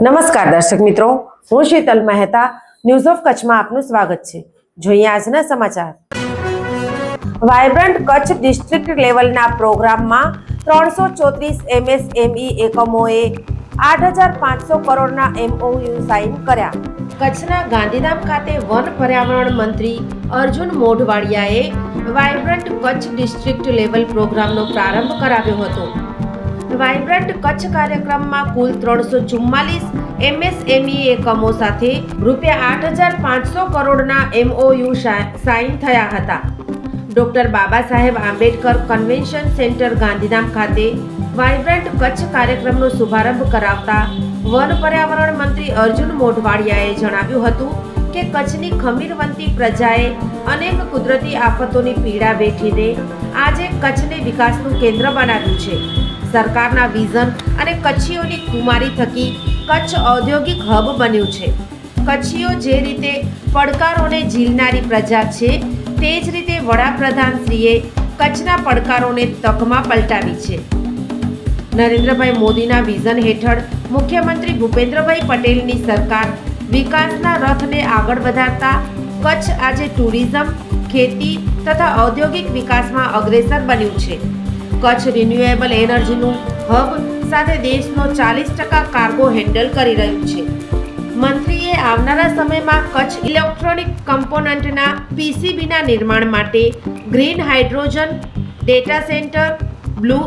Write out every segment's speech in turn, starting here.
નમસ્કાર દર્શક મિત્રો, હું શીતલ મહેતા ન્યૂઝ ઓફ કચ્છમાં આપનું સ્વાગત છે. જોઈએ આજના સમાચાર. વાયબ્રન્ટ કચ્છ ડિસ્ટ્રિક્ટ લેવલના પ્રોગ્રામમાં 334 MSME એકમોએ 8,500 કરોડના MOU સાઇન કર્યા. કચ્છના ગાંધીધામ ખાતે વન પર્યાવરણ મંત્રી અર્જુન મોઢવાડિયાએ વાયબ્રન્ટ કચ્છ ડિસ્ટ્રિક્ટ લેવલ પ્રોગ્રામનો પ્રારંભ કરાવ્યો હતો. વાયબ્રન્ટ કચ્છ કાર્યક્રમમાં કુલ 344 MSME એકમો સાથે ₹8,500 કરોડના MOU સાઇન થયા હતા. Doctor Baba Saheb Ambedkar convention centre Gandhidham ખાતે વાયબ્રન્ટ કચ્છ કાર્યક્રમનો શુભારંભ કરાવતા વન પર્યાવરણ મંત્રી અર્જુન મોઢવાડિયાએ જણાવ્યું હતું કે કચ્છની ખમીરવંતી પ્રજાએ અનેક કુદરતી આફતોની પીડા વેઠીને આજે કચ્છને વિકાસનું કેન્દ્ર બનાવ્યું છે. સરકારના વિઝન અને કચ્છીઓની કુમારી થકી કચ્છ ઔદ્યોગિક હબ બન્યું છે. કચ્છીઓ જે રીતે પડકારોને ઝીલનારી પ્રજા છે, તે જ રીતે વડાપ્રધાનશ્રીએ કચ્છના પડકારોને તકમાં પલટાવી છે. નરેન્દ્રભાઈ મોદીના વિઝન હેઠળ મુખ્યમંત્રી ભૂપેન્દ્રભાઈ પટેલની સરકાર વિકાસના રથને આગળ વધારતા કચ્છ આજે ટુરિઝમ, ખેતી તથા ઔદ્યોગિક વિકાસમાં અગ્રેસર બન્યું છે. કચ્છ રિન્યુએબલ એનર્જીનું હબ સાથે દેશનો 40% કાર્ગો હેન્ડલ કરી રહ્યું છે. મંત્રીએ આવનારા સમયમાં કચ્છ ઇલેક્ટ્રોનિક કમ્પોનન્ટના PCBના નિર્માણ માટે green hydrogen, data centre, blue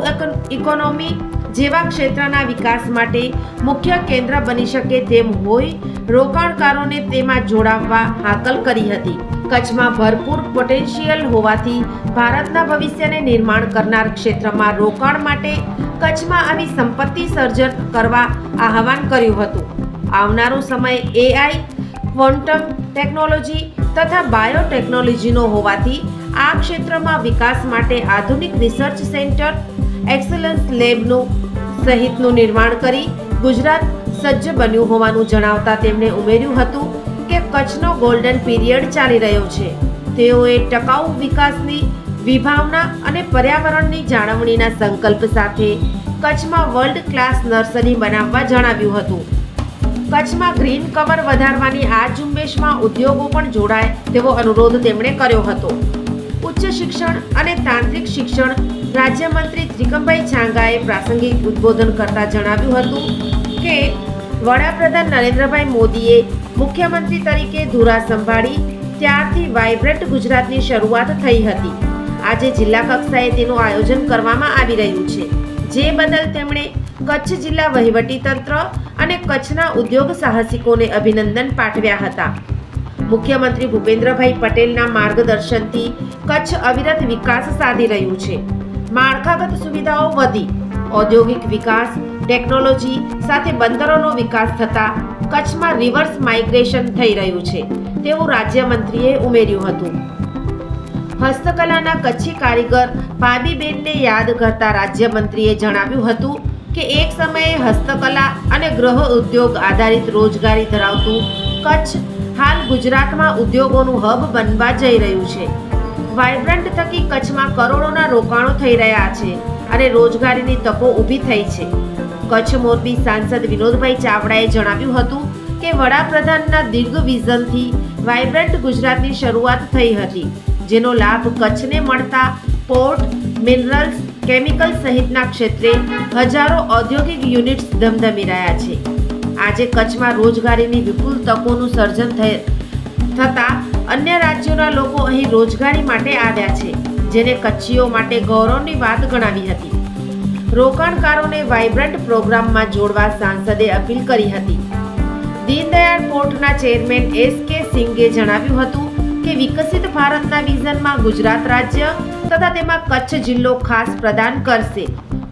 economy જેવા ક્ષેત્રના વિકાસ માટે મુખ્ય કેન્દ્ર બની શકે તેમ હોય રોકાણકારોને તેમાં જોડાવવા હાકલ કરી હતી. કચ્છમાં ભરપૂર પોટેન્શિયલ હોવાથી ભારતના ભવિષ્યને નિર્માણ કરનાર ક્ષેત્રમાં રોકાણ માટે કચ્છમાં આવી સંપત્તિ સર્જન કરવા આહવાન કર્યું હતું. આવનારો સમય AI, ક્વોન્ટમ ટેકનોલોજી તથા બાયોટેકનોલોજીનો હોવાથી આ ક્ષેત્રમાં વિકાસ માટે આધુનિક રિસર્ચ સેન્ટર, એક્સલન્સ લેબનું સહિતનું નિર્માણ કરી ગુજરાત સજ્જ બન્યું હોવાનું જણાવતા તેમણે ઉમેર્યું હતું કે કચ્છનો ગોલ્ડન પીરિયડ ચાલી રહ્યો છે. તેઓએ ટકાઉ વિકાસની વિભાવના અને પર્યાવરણની જાળવણીના સંકલ્પ સાથે કચ્છમાં વર્લ્ડ ક્લાસ નર્સરી બનાવવા જણાવ્યું હતું. કચ્છમાં ગ્રીન કવર વધારવાની આ ઝુંબેશમાં ઉદ્યોગો પણ જોડાય તેવો અનુરોધ તેમણે કર્યો હતો. ઉચ્ચ શિક્ષણ અને તાંત્રિક શિક્ષણ રાજ્યમંત્રી ત્રિકમભાઈ છાંગાએ પ્રાસંગિક ઉદ્બોધન કરતા જણાવ્યું હતું કે વડાપ્રધાન નરેન્દ્રભાઈ મોદીએ મુખ્યમંત્રી તરીકે ધુરા સંભાળી ત્યારથી વાયબ્રન્ટ ગુજરાતની શરૂઆત થઈ હતી. આજે જિલ્લા કક્ષાએ તેનું આયોજન કરવામાં આવી રહ્યું છે, જે બદલ તેમણે કચ્છ જિલ્લા વહીવટીતંત્ર અને કચ્છના ઉદ્યોગ સાહસિકોને અભિનંદન પાઠવ્યા હતા. મુખ્યમંત્રી ભૂપેન્દ્રભાઈ પટેલના માર્ગદર્શનથી કચ્છ અવિરત વિકાસ સાધી રહ્યું છે. માળખાગત સુવિધાઓ વધી, ઔદ્યોગિક વિકાસ, ટેકનોલોજી સાથે બંદરોનો વિકાસ થતાં કચ્છમાં રિવર્સ માઇગ્રેશન થઈ રહ્યું છે તેવું રાજ્યમંત્રીએ ઉમેર્યું હતું. હસ્તકલાના કચ્છી કારીગર પાબીબેનને યાદ કરતા રાજ્યમંત્રીએ જણાવ્યું હતું કે એક સમયે હસ્તકલા અને ગૃહ ઉદ્યોગ આધારિત રોજગારી ધરાવતું કચ્છ હાલ ગુજરાતમાં ઉદ્યોગોનું હબ બનવા જઈ રહ્યું છે. વાયબ્રન્ટ થકી કચ્છમાં કરોડોના રોકાણો થઈ રહ્યા છે અને રોજગારીની તકો ઊભી થઈ છે. કચ્છ મોરબી સાંસદ વિનોદભાઈ ચાવડાએ જણાવ્યું હતું કે વડાપ્રધાનના દીર્ઘ વિઝનથી વાયબ્રન્ટ ગુજરાતની શરૂઆત થઈ હતી, જેનો લાભ કચ્છને મળતા પોર્ટ, મિનરલ્સ, કેમિકલ સહિતના ક્ષેત્રે હજારો ઔદ્યોગિક યુનિટ્સ ધમધમી રહ્યા છે. આજે કચ્છમાં રોજગારીની વિપુલ તકોનું સર્જન થતાં અન્ય રાજ્યોના લોકો અહીં રોજગારી માટે આવ્યા છે, જેને કચ્છીઓ માટે ગૌરવની વાત ગણાવી હતી. રોકાણકારોને વાયબ્રન્ટ પ્રોગ્રામમાં જોડવા સાંસદે અપીલ કરી હતી. દીનદયાળ પોર્ટના ચેરમેન SK સિંઘે જણાવ્યું હતું કે વિકસિત ભારતના વિઝનમાં ગુજરાત રાજ્ય તથા તેમાં કચ્છ જિલ્લો ખાસ પ્રદાન કરશે.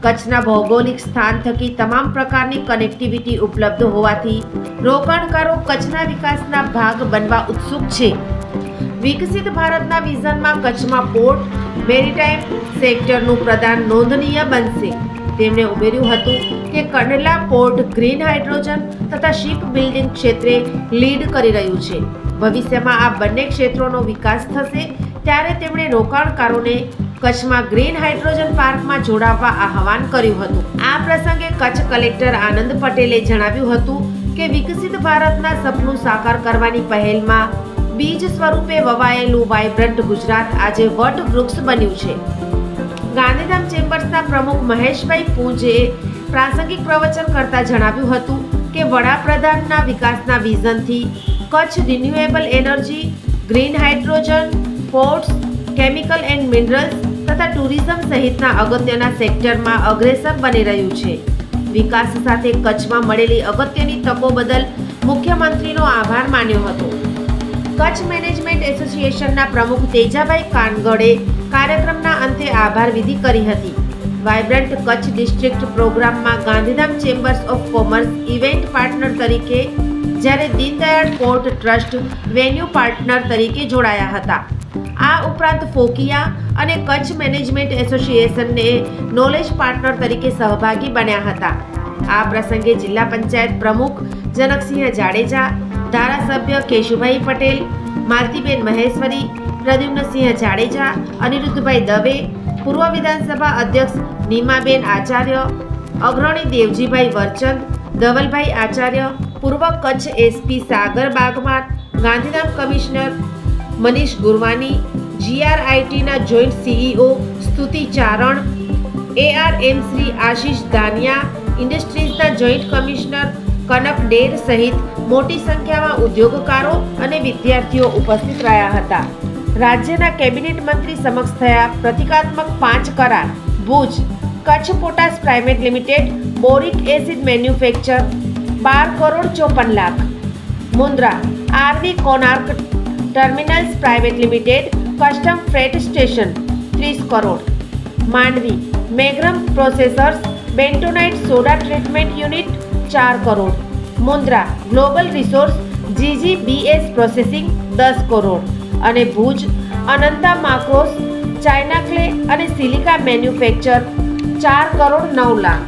કચ્છના ભૌગોલિક સ્થાન થકી તમામ પ્રકારની કનેક્ટિવિટી ઉપલબ્ધ હોવાથી રોકાણકારો કચ્છના વિકાસના ભાગ બનવા ઉત્સુક છે. વિકસિત ભારતના વિઝનમાં કચ્છમાં પોર્ટ, મેરીટાઈમ સેક્ટરનું પ્રદાન નોંધનીય બનશે. તેમણે ઉમેર્યું હતું કે કંડલા પોર્ટ ગ્રીન હાઇડ્રોજન તથા શિપ બિલ્ડિંગ ક્ષેત્રે લીડ કરી રહ્યું છે. ભવિષ્યમાં આ બંને ક્ષેત્રોનો વિકાસ થશે ત્યારે તેમણે રોકાણકારોને કચ્છમાં ગ્રીન હાઇડ્રોજન પાર્કમાં જોડાવવા આહવાન કર્યું હતું. આ પ્રસંગે કચ્છ કલેક્ટર આનંદ પટેલે જણાવ્યું હતું કે વિકસિત ભારતના સપનું સાકાર કરવાની પહેલમાં બીજ સ્વરૂપે વવાયેલું વાઇબ્રન્ટ ગુજરાત આજે વટવૃક્ષ બન્યું છે. ગાંધીધામ ચેમ્બર્સના પ્રમુખ મહેશભાઈ પૂંજે પ્રાસંગિક પ્રવચન કરતા જણાવ્યું હતું કે વડાપ્રધાનના વિકાસના વિઝનથી Kutch renewable energy, green hydrogen, ports, chemical and minerals તથા ટુરિઝમ સહિતના અગત્યના સેક્ટરમાં અગ્રેસર બની રહ્યું છે. વિકાસ સાથે કચ્છમાં મળેલી અગત્યની તકો બદલ મુખ્યમંત્રીનો આભાર માન્યો હતો. કચ્છ મેનેજમેન્ટ એસોસિએશનના પ્રમુખ તેજાભાઈ કાનગડે કાર્યક્રમના અંતે આભાર વિધિ કરી હતી. વાઇબ્રન્ટ કચ્છ ડિસ્ટ્રિક્ટ પ્રોગ્રામમાં Gandhidham chambers of commerce event partner તરીકે જ્યારે Deendayal port trust venue partner તરીકે જોડાયા હતા. આ ઉપરાંત ફોકિયા અને કચ્છ મેનેજમેન્ટ એસોસિએશનને નોલેજ પાર્ટનર તરીકે સહભાગી બન્યા હતા. આ પ્રસંગે જિલ્લા પંચાયત પ્રમુખ જનકસિંહ જાડેજા, ધારાસભ્ય કેશુભાઈ પટેલ, માલતીબેન મહેશ્વરી, પ્રદ્યુમ્નસિંહ જાડેજા, અનિરુદ્ધભાઈ દવે, પૂર્વ વિધાનસભા અધ્યક્ષ નીમાબેન આચાર્ય, અગ્રણી દેવજીભાઈ વરચંદ, ધવલભાઈ આચાર્ય, પૂર્વ કચ્છ એસપી સાગર બાગમાર, ગાંધીધામ કમિશનર મનીષ ગુરવાની, GRITના joint CEO Stuti Charan, ARM Shri Ashish Dania, ઇન્ડસ્ટ્રીઝના જોઈન્ટ કમિશનર કનક ડેર સહિત મોટી સંખ્યામાં ઉદ્યોગકારો અને વિદ્યાર્થીઓ ઉપસ્થિત રહ્યા હતા. રાજ્યના કેબિનેટ મંત્રી સમક્ષ થયા પ્રતિકાત્મક 5 કરાર. Bhuj Kutch potash private limited boric acid manufacture 12 crore 54 lakh. Mundra RV Konark terminals private limited custom freight station 30 crore. Mandvi મેગ્રમ processors bentonite soda treatment unit 4 crore. Mundra global resource GGBS processing 10 crore. અને ભુજ અનંતા માક્રોસ ચાઇના ક્લે અને સિલિકા મેન્યુફેક્ચર 4 કરોડ 9 લાખ.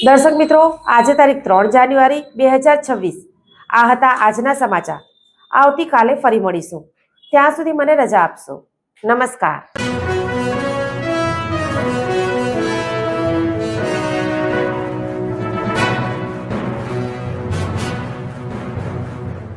દર્શક મિત્રો, આજે તારીખ 3 જાન્યુઆરી 2026. આ હતા આજના સમાચાર. આવતીકાલે ફરી મળીશું. ત્યાં સુધી મને રજા આપશો. નમસ્કાર.